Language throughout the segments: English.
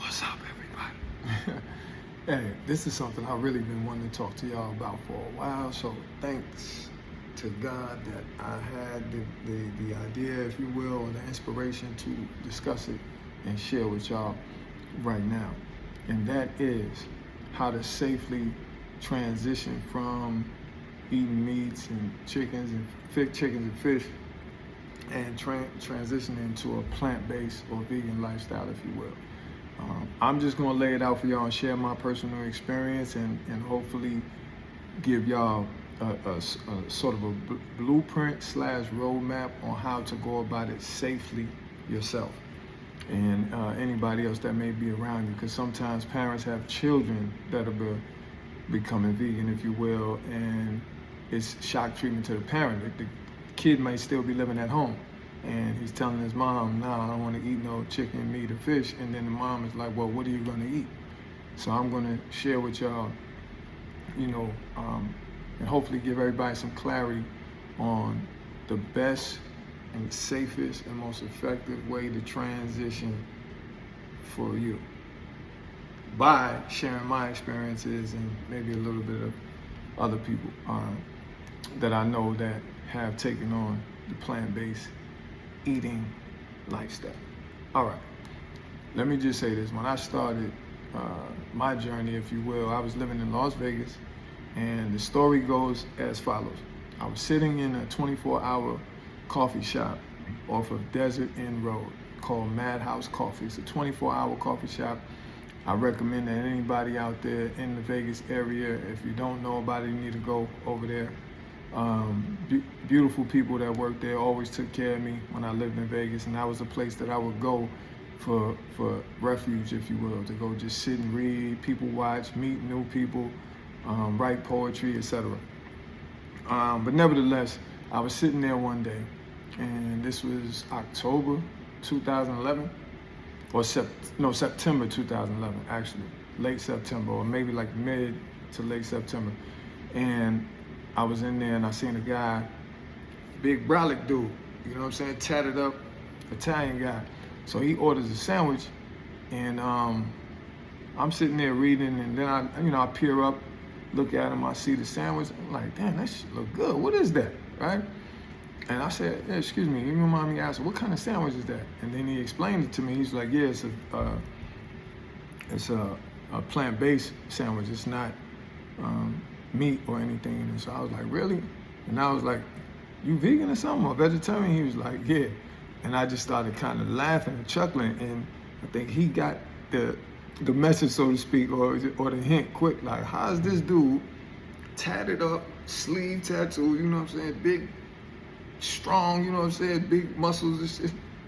What's up, everybody? Hey, this is something I've really been wanting to talk to y'all about for a while. So thanks to God that I had the idea, if you will, or the inspiration to discuss it and share with y'all right now. And that is how to safely transition from eating meats and chickens and fish and transition into a plant-based or vegan lifestyle, if you will. I'm just gonna lay it out for y'all and share my personal experience and hopefully give y'all a sort of a blueprint / roadmap on how to go about it safely yourself and anybody else that may be around you, because sometimes parents have children that are becoming vegan, if you will, and it's shock treatment to the parent. The kid might still be living at home and he's telling his mom, no, I don't want to eat no chicken, meat, or fish. And then the mom is like, well, what are you going to eat? So I'm going to share with y'all, and hopefully give everybody some clarity on the best and safest and most effective way to transition for you by sharing my experiences and maybe a little bit of other people that I know that have taken on the plant-based eating lifestyle. All right, let me just say this. When I started my journey, if you will, I was living in Las Vegas, and the story goes as follows. I was sitting in a 24-hour coffee shop off of Desert Inn Road called Madhouse Coffee. It's a 24-hour coffee shop. I recommend that anybody out there in the Vegas area, if you don't know about it, you need to go over there. Beautiful people that worked there always took care of me when I lived in Vegas, and that was a place that I would go for refuge, if you will, to go just sit and read, people watch, meet new people, write poetry, etc. But nevertheless, I was sitting there one day, and this was October 2011, or September 2011, actually, late September, or maybe like mid to late September. And I was in there and I seen a guy, big brolic dude, you know what I'm saying, tatted up Italian guy. So he orders a sandwich, and I'm sitting there reading, and then I peer up, look at him, I see the sandwich, I'm like, damn, that shit look good. What is that, right? And I said, hey, excuse me, you don't mind me asking, what kind of sandwich is that? And then he explained it to me. He's like, yeah, it's a plant-based sandwich. It's not meat or anything. And so I was like, really? And I was like, you vegan or something, or vegetarian? He was like, yeah. And I just started kind of laughing and chuckling, and I think he got the message, so to speak, or the hint quick, like, how's this dude tatted up, sleeve tattoo, you know what I'm saying, big, strong, you know what I'm saying, big muscles,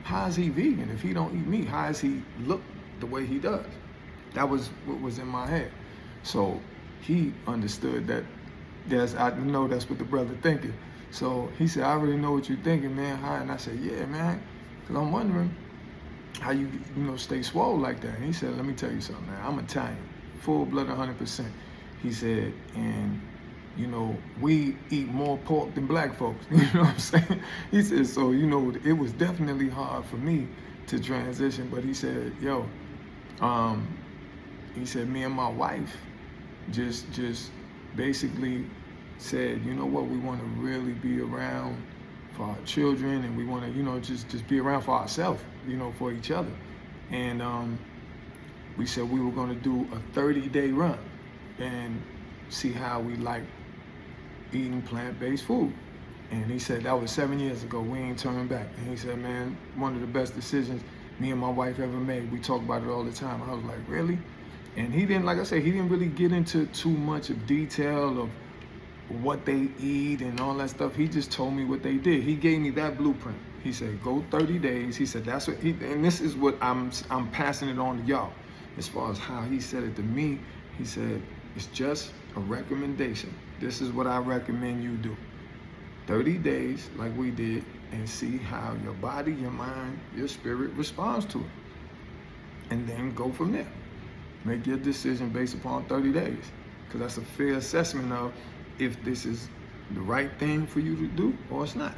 how is he vegan if he don't eat meat? How does he look the way he does? That was what was in my head. So he understood that I know that's what the brother thinking. So he said, I already know what you're thinking, man. Hi. And I said, yeah, man, because I'm wondering how you stay swole like that. And he said, let me tell you something, man. I'm Italian, full blood 100%. He said, and we eat more pork than black folks. You know what I'm saying? He said, so it was definitely hard for me to transition. But he said, yo, he said, me and my wife just basically said, you know what, we want to really be around for our children, and we want to, just be around for ourselves, for each other. And we said we were going to do a 30-day run and see how we like eating plant-based food. And he said that was 7 years ago. We ain't turning back. And he said, man, one of the best decisions me and my wife ever made. We talk about it all the time. I was like, really? And he didn't, like I said, he didn't really get into too much of detail of what they eat and all that stuff. He just told me what they did. He gave me that blueprint. He said, go 30 days. He said, that's what and this is what I'm passing it on to y'all. As far as how he said it to me, he said, it's just a recommendation. This is what I recommend you do. 30 days like we did, and see how your body, your mind, your spirit responds to it. And then go from there. Make your decision based upon 30 days. Because that's a fair assessment of if this is the right thing for you to do or it's not.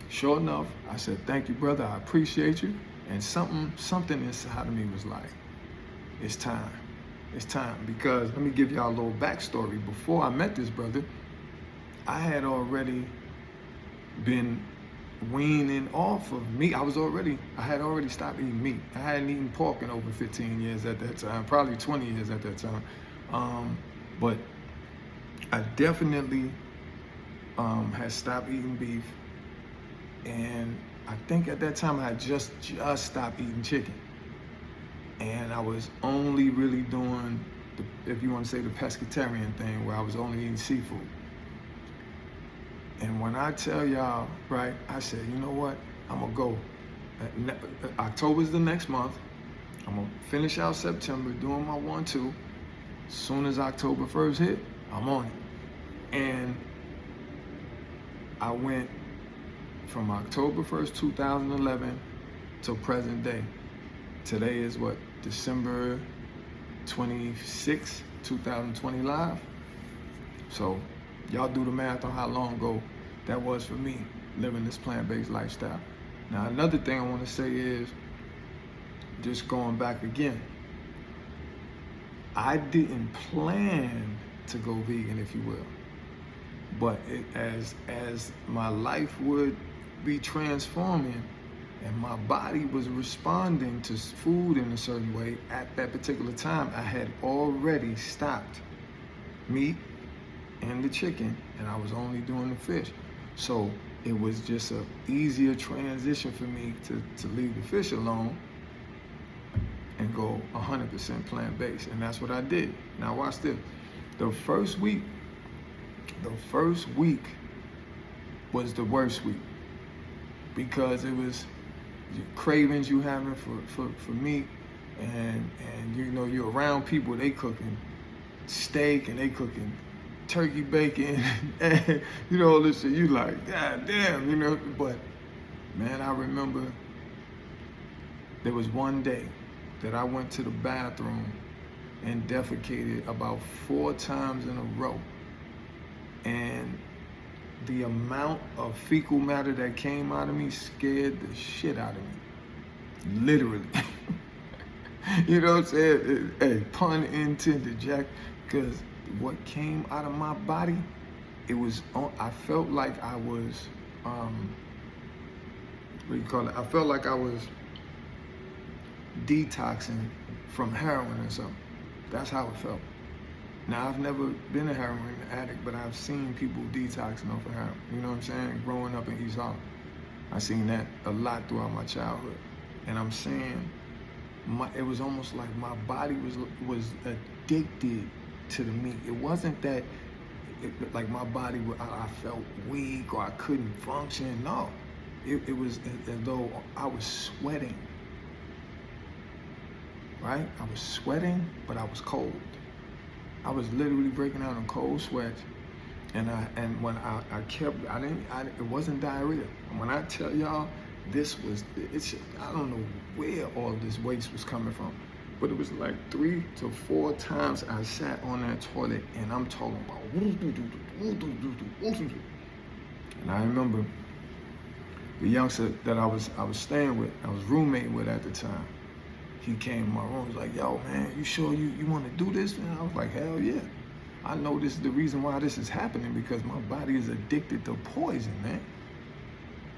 Sure enough, I said, thank you, brother. I appreciate you. And something inside of me was like, it's time. It's time, because let me give y'all a little backstory. Before I met this brother, I had already been weaning off of meat. I had already stopped eating meat. I hadn't eaten pork in over 15 years at that time, probably 20 years at that time. But I definitely had stopped eating beef, and I think at that time I had just stopped eating chicken, and I was only really doing if you want to say the pescatarian thing, where I was only eating seafood. And when I tell y'all, right, I said, you know what, I'm gonna go. October's the next month. I'm gonna finish out September doing my 1-2. As soon as October 1st hit, I'm on it. And I went from October 1st, 2011 till present day. Today is what, December 26, 2020 live. So y'all do the math on how long ago that was for me, living this plant-based lifestyle. Now, another thing I want to say is, just going back again, I didn't plan to go vegan, if you will. But as my life would be transforming and my body was responding to food in a certain way, at that particular time, I had already stopped meat and the chicken, and I was only doing the fish. So it was just a easier transition for me to leave the fish alone and go 100% plant-based. And that's what I did. Now watch this. The first week was the worst week, because it was cravings you having for meat, and you know, you're around people, they cooking steak and they cooking turkey bacon and you know, all this shit. You like, God damn, you know. But man, I remember there was one day that I went to the bathroom and defecated about 4 times in a row, and the amount of fecal matter that came out of me scared the shit out of me, literally. You know what I'm saying? Hey, pun intended, Jack, because what came out of my body, it was, I felt like I was, what do you call it? I felt like I was detoxing from heroin or something. That's how it felt. Now, I've never been a heroin addict, but I've seen people detoxing off of heroin. You know what I'm saying? Growing up in East Harlem, I seen that a lot throughout my childhood. And I'm saying, it was almost like my body was addicted to the meat. It wasn't that, like my body, I felt weak or I couldn't function. No, it was as though I was sweating. Right? I was sweating, but I was cold. I was literally breaking out in cold sweats, and when it wasn't diarrhea. And when I tell y'all, I don't know where all this waste was coming from, but it was like 3 to 4 times I sat on that toilet, and I'm talking about, and I remember the youngster that I was staying with, I was roommating with at the time. He came in my room, was like, yo, man, you sure you want to do this? And I was like, hell yeah. I know this is the reason why this is happening, because my body is addicted to poison, man.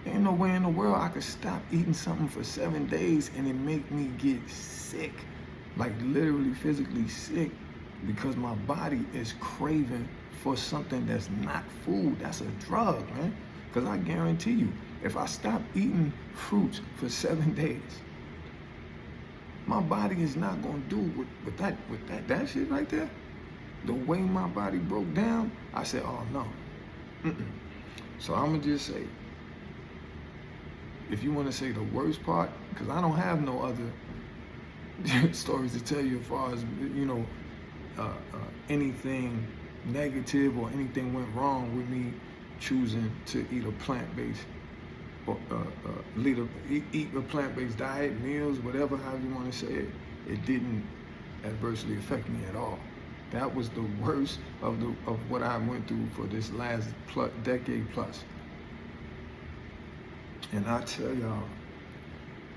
Ain't no way in the world I could stop eating something for 7 days and it make me get sick, like literally physically sick, because my body is craving for something that's not food. That's a drug, man. Because I guarantee you, if I stop eating fruits for 7 days, my body is not gonna do with that shit right there. The way my body broke down, I said, oh no. So I'm gonna just say, if you wanna say the worst part, because I don't have no other stories to tell you as far as, you know, anything negative or anything went wrong with me choosing to eat a plant-based, eat a plant-based diet, meals, whatever, however you want to say it. It didn't adversely affect me at all. That was the worst of what I went through for this last decade plus. And I tell y'all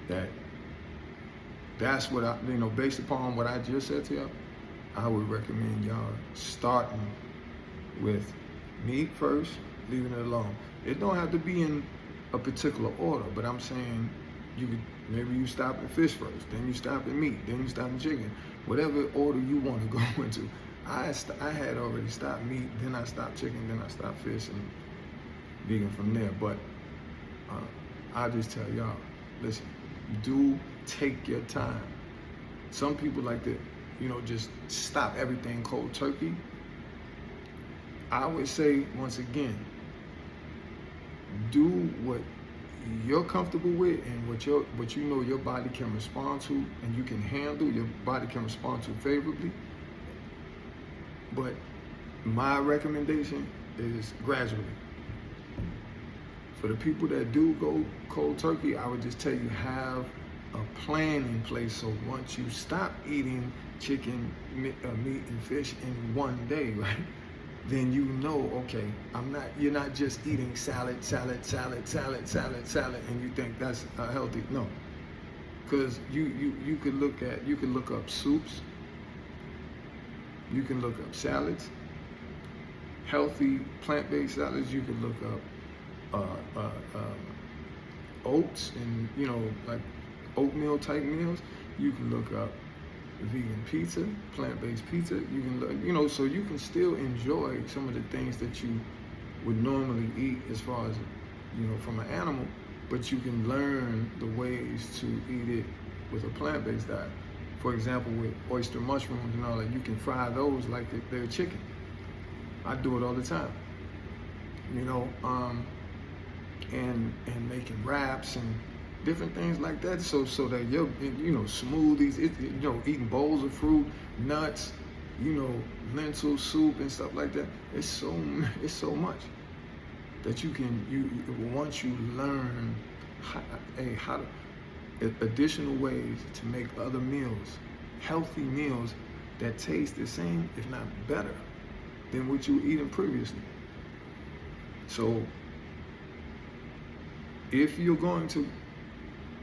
that that's what based upon what I just said to y'all, I would recommend y'all starting with meat first, leaving it alone. It don't have to be in a particular order, but I'm saying maybe you stop at fish first, then you stop at meat, then you stop at chicken, whatever order you want to go into. I had already stopped meat, then I stopped chicken, then I stopped fish, and vegan from there. But I just tell y'all, listen, do take your time. Some people like to, just stop everything cold turkey. I would say, once again, do what you're comfortable with and what your body can respond to and you can handle, your body can respond to favorably. But my recommendation is gradually. For the people that do go cold turkey, I would just tell you, have a plan in place, so once you stop eating chicken, meat and fish in one day, right? Then okay, you're not just eating salad, and you think that's healthy. No, because you could look up soups, you can look up salads, healthy plant-based salads. You could look up oats and like oatmeal type meals. You can look up vegan pizza, plant-based pizza. You can look, so you can still enjoy some of the things that you would normally eat as far as from an animal, but you can learn the ways to eat it with a plant-based diet. For example, with oyster mushrooms and all that, you can fry those like they're chicken. I do it all the time. And making wraps and different things like that, so that you're smoothies, eating bowls of fruit, nuts, lentil soup and stuff like that. It's so much that you can once you learn how to additional ways to make other meals, healthy meals that taste the same, if not better, than what you were eating previously. So if you're going to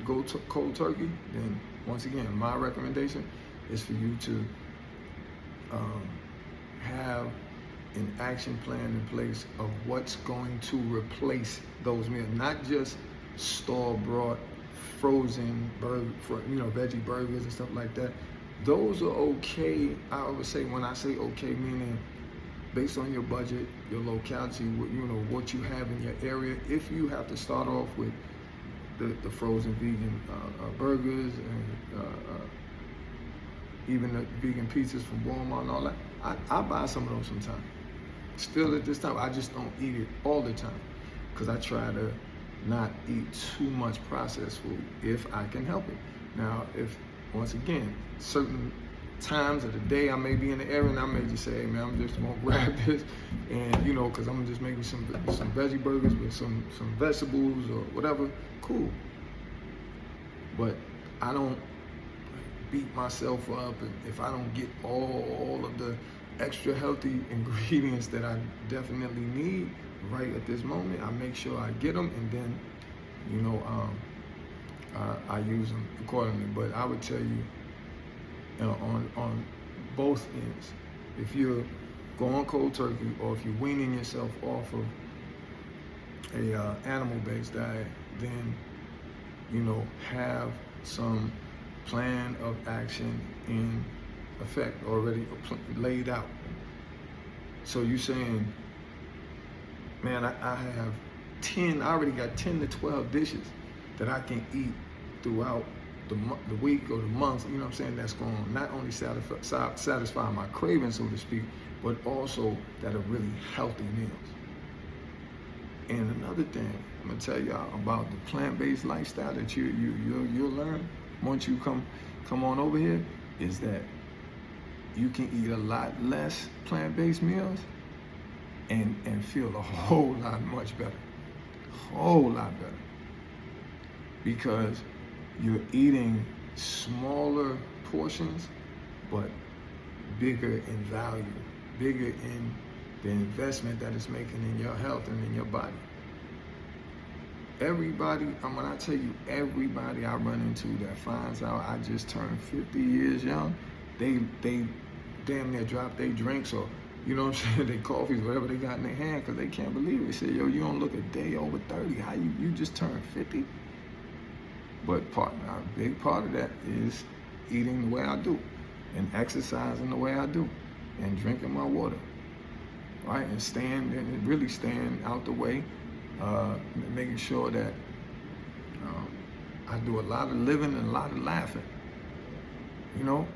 go to cold turkey, then once again, my recommendation is for you to have an action plan in place of what's going to replace those meals, not just store-bought frozen veggie burgers and stuff like that. Those are okay. I would say, when I say okay, meaning based on your budget, your locality, what you have in your area. If you have to start off with the frozen vegan burgers and even the vegan pizzas from Walmart and all that, I buy some of those sometimes. Still at this time, I just don't eat it all the time because I try to not eat too much processed food if I can help it. Now, if, once again, certain times of the day I may be in the area and I may just say, hey man, I'm just gonna grab this and because I'm just making some veggie burgers with some vegetables or whatever, cool. But I don't beat myself up if I don't get all of the extra healthy ingredients that I definitely need right at this moment. I make sure I get them, and then I use them accordingly. But I would tell you, on both ends, if you're going cold turkey or if you're weaning yourself off of a animal-based diet, then have some plan of action in effect already laid out. So you saying, man, I have 10, I already got 10 to 12 dishes that I can eat throughout the week or the month, that's going to not only satisfy my cravings, so to speak, but also that are really healthy meals. And another thing I'm gonna tell y'all about the plant-based lifestyle that you'll learn once you come on over here is that you can eat a lot less plant-based meals and feel a whole lot much better, because you're eating smaller portions, but bigger in value, bigger in the investment that it's making in your health and in your body. Everybody, when I tell you, everybody I run into that finds out I just turned 50 years young, they damn near drop their drinks or, you know what I'm saying, their coffees, whatever they got in their hand, because they can't believe it. They say, yo, you don't look a day over 30. How you just turned 50? But a big part of that is eating the way I do, and exercising the way I do, and drinking my water, right? And really staying out the way, making sure that I do a lot of living and a lot of laughing. You know,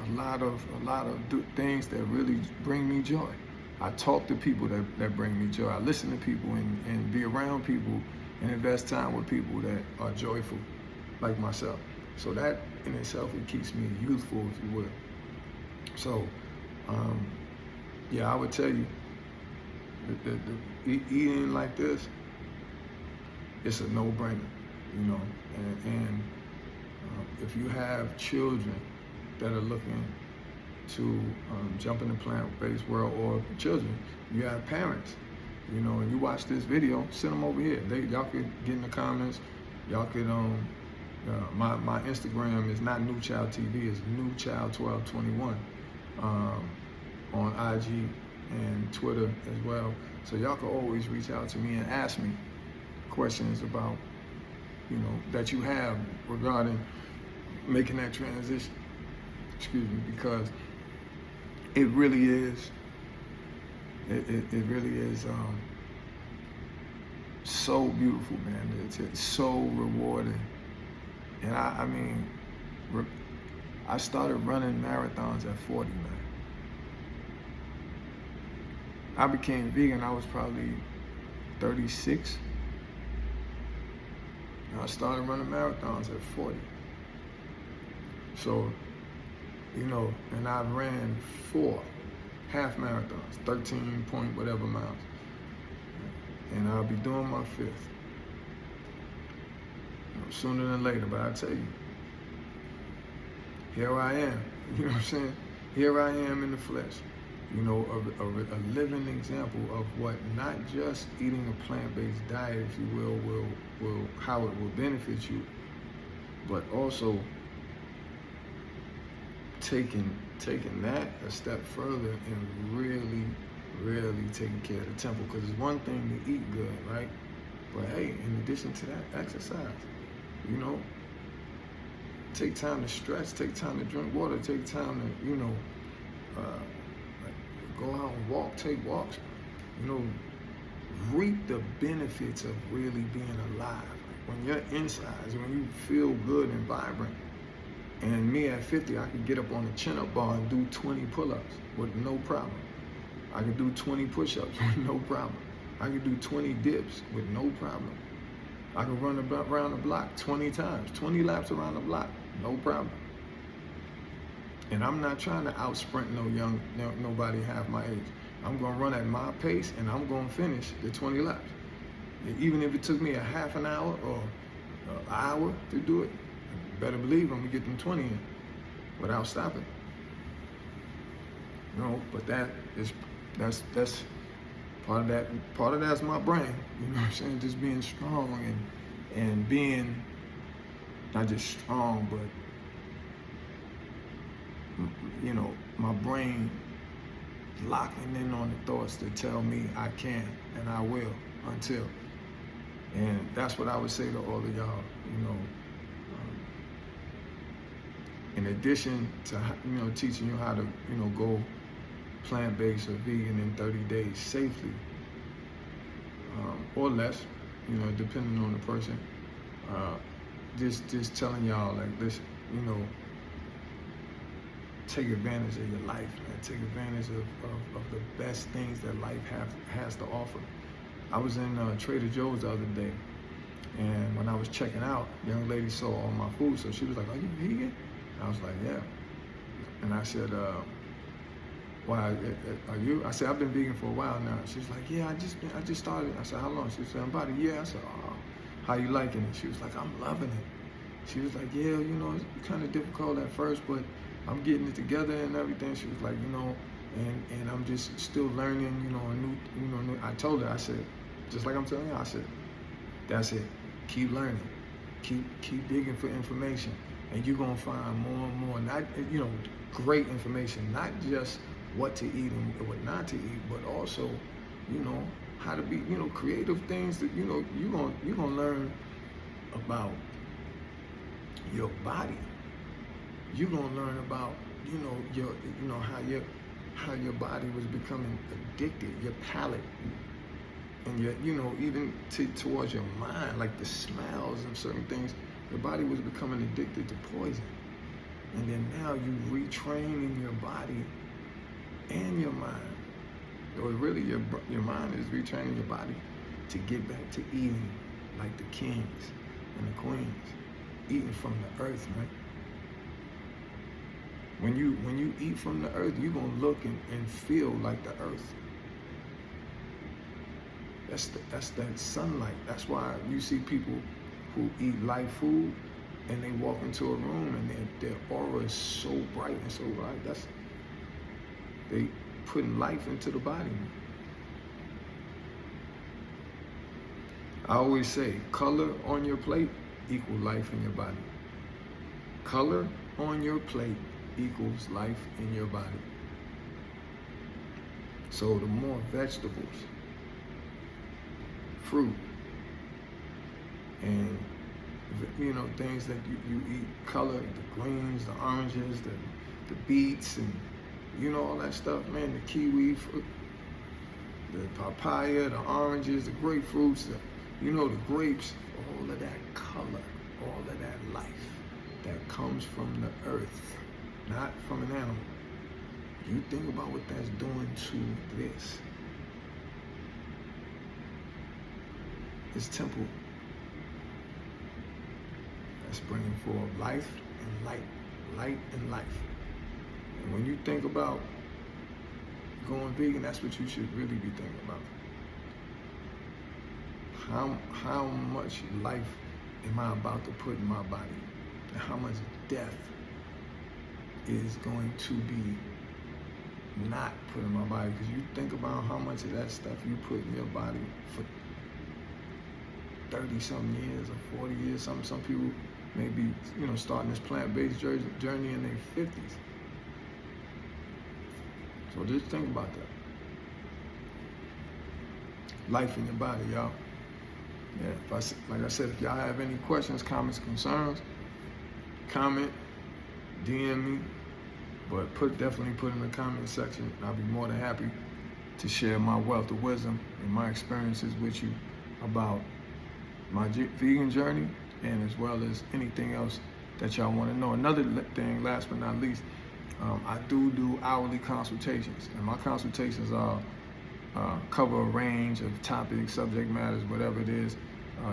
a lot of things that really bring me joy. I talk to people that bring me joy. I listen to people and be around people and invest time with people that are joyful, like myself. So that in itself, it keeps me youthful, if you will. So, yeah, I would tell you, eating like this, it's a no-brainer, you know. And if you have children that are looking to jump in the plant-based world, or children, you have parents, you know, and you watch this video, send them over here. Y'all could get in the comments. Y'all could my Instagram is not New Child TV, it's New Child 1221 on IG and Twitter as well. So y'all can always reach out to me and ask me questions about, you know, that you have regarding making that transition. Excuse me, because it really is. It really is so beautiful, man. It's so rewarding. And I mean, I started running marathons at 40, man. I became vegan, I was probably 36. And I started running marathons at 40. So, you know, and I ran 4 half marathons, 13 point whatever miles. And I'll be doing my 5th. You know, sooner than later, but I tell you, here I am. You know what I'm saying? Here I am in the flesh. You know, a living example of what not just eating a plant-based diet, if you will how it will benefit you, but also taking that a step further and really taking care of the temple. Because it's one thing to eat good, right? But hey, in addition to that, exercise. You know, take time to stretch, take time to drink water, take time to, you know, go out and walk, take walks. You know, reap the benefits of really being alive. When your insides, when you feel good and vibrant. And me at 50, I could get up on the chin-up bar and do 20 pull-ups with no problem. I could do 20 push-ups with no problem. I could do 20 dips with no problem. I could run around the block 20 times, 20 laps around the block, no problem. And I'm not trying to out-sprint nobody half my age. I'm gonna run at my pace and I'm gonna finish the 20 laps. Even if it took me a half an hour or an hour to do it, better believe I'm gonna get them 20 in without stopping. You know, but that's part of that. Part of that's my brain. You know what I'm saying? Just being strong and being not just strong, but you know, my brain locking in on the thoughts that tell me I can and I will until. And that's what I would say to all of y'all. You know. In addition to, you know, teaching you how to, you know, go plant-based or vegan in 30 days safely, or less, you know, depending on the person. Just telling y'all, like, listen, you know, take advantage of your life, man. Take advantage of the best things that life has to offer. I was in Trader Joe's the other day, and when I was checking out, a young lady saw all my food, so she was like, "Are you vegan?" I was like, "Yeah." And I said, "Why are you?" I said, "I've been vegan for a while now." She was like, "Yeah, I just started." I said, "How long?" She said, "About a year." I said, "Oh, how you liking it?" She was like, "I'm loving it." She was like, "Yeah, you know, it's kind of difficult at first, but I'm getting it together and everything." She was like, "You know, and I'm just still learning, you know, I told her, I said, just like I'm telling you, I said, That's it. Keep learning. Keep digging for information, and you're gonna find more and more. Not great information, not just what to eat and what not to eat, but also, how to be, creative things that you're gonna learn about your body. You're gonna learn about how your body was becoming addicted, your palate, and your even towards your mind, like the smells and certain things. Your body was becoming addicted to poison, and then now you retraining your body and your mind, or really your mind is retraining your body to get back to eating like the kings and the queens, eating from the earth, man. When you eat from the earth, you're gonna look and feel like the earth. That's that sunlight. That's why you see people who eat light food and they walk into a room and their aura is so bright and so light. They putting life into the body. I always say, color on your plate equals life in your body. Color on your plate equals life in your body. So the more vegetables, fruit, and things that you eat, color, the greens, the oranges, the beets, and all that stuff, man, the kiwi fruit, the papaya, the oranges, the grapefruits, the grapes, all of that color, all of that life that comes from the earth, not from an animal. You think about what that's doing to this. This temple that's bringing forth life and light and life. And when you think about going vegan, that's what you should really be thinking about. How much life am I about to put in my body? And how much death is going to be not put in my body? Because you think about how much of that stuff you put in your body for 30-something years or 40 years. Some people may be, starting this plant-based journey in their 50s. So just think about that. Life in your body, y'all. Yeah, like I said, if y'all have any questions, comments, concerns, comment, DM me, but definitely put in the comment section. I'll be more than happy to share my wealth of wisdom and my experiences with you about my vegan journey, and as well as anything else that y'all want to know. Another thing, last but not least, I do hourly consultations, and my consultations are cover a range of topics, subject matters, whatever it is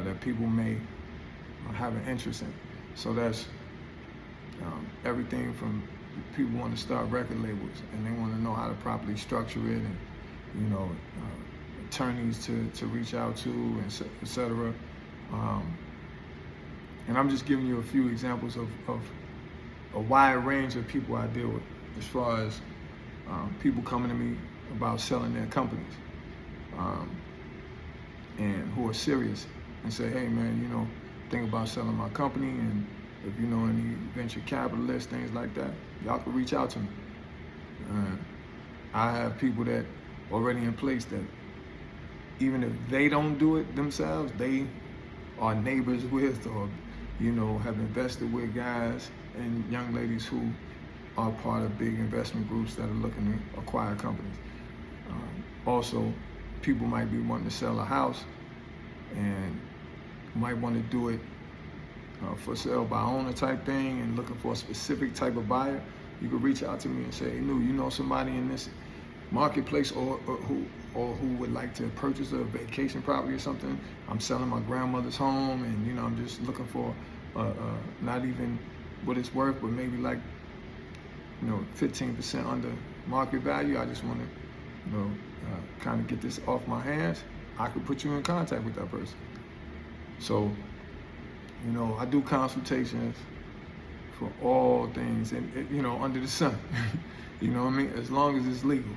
that people may have an interest in. So that's everything from people want to start record labels and they want to know how to properly structure it, and attorneys to reach out to, and etc. And I'm just giving you a few examples of a wide range of people I deal with, as far as people coming to me about selling their companies, and who are serious and say, hey man, think about selling my company, and if you know any venture capitalists, things like that, y'all can reach out to me. I have people that already in place that even if they don't do it themselves, they are neighbors with, or have invested with guys and young ladies who are part of big investment groups that are looking to acquire companies. Also, people might be wanting to sell a house and might want to do it for sale by owner type thing and looking for a specific type of buyer. You could reach out to me and say, hey, you know somebody in this marketplace or who would like to purchase a vacation property or something. I'm selling my grandmother's home, and I'm just looking for not even what it's worth, but maybe like 15% under market value. I just want to kind of get this off my hands. I could put you in contact with that person. So I do consultations for all things, and under the sun. You know what I mean? As long as it's legal.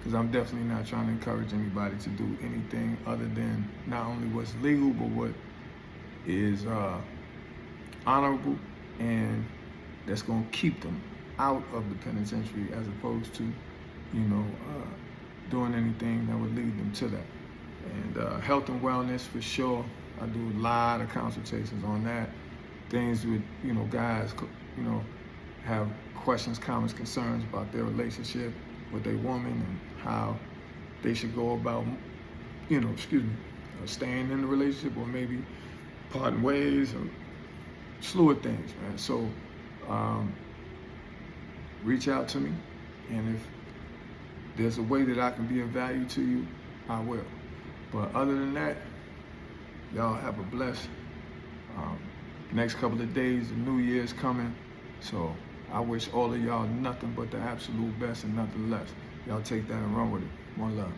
because I'm definitely not trying to encourage anybody to do anything other than not only what's legal, but what is honorable, and that's going to keep them out of the penitentiary, as opposed to, doing anything that would lead them to that. And health and wellness, for sure. I do a lot of consultations on that. Things with, guys, have questions, comments, concerns about their relationship with their woman and how they should go about, staying in the relationship, or maybe parting ways, or slew of things, man. So reach out to me, and if there's a way that I can be of value to you, I will. But other than that, y'all have a blessed next couple of days. The New Year's coming, so I wish all of y'all nothing but the absolute best and nothing less. Y'all take that and run with it. One love.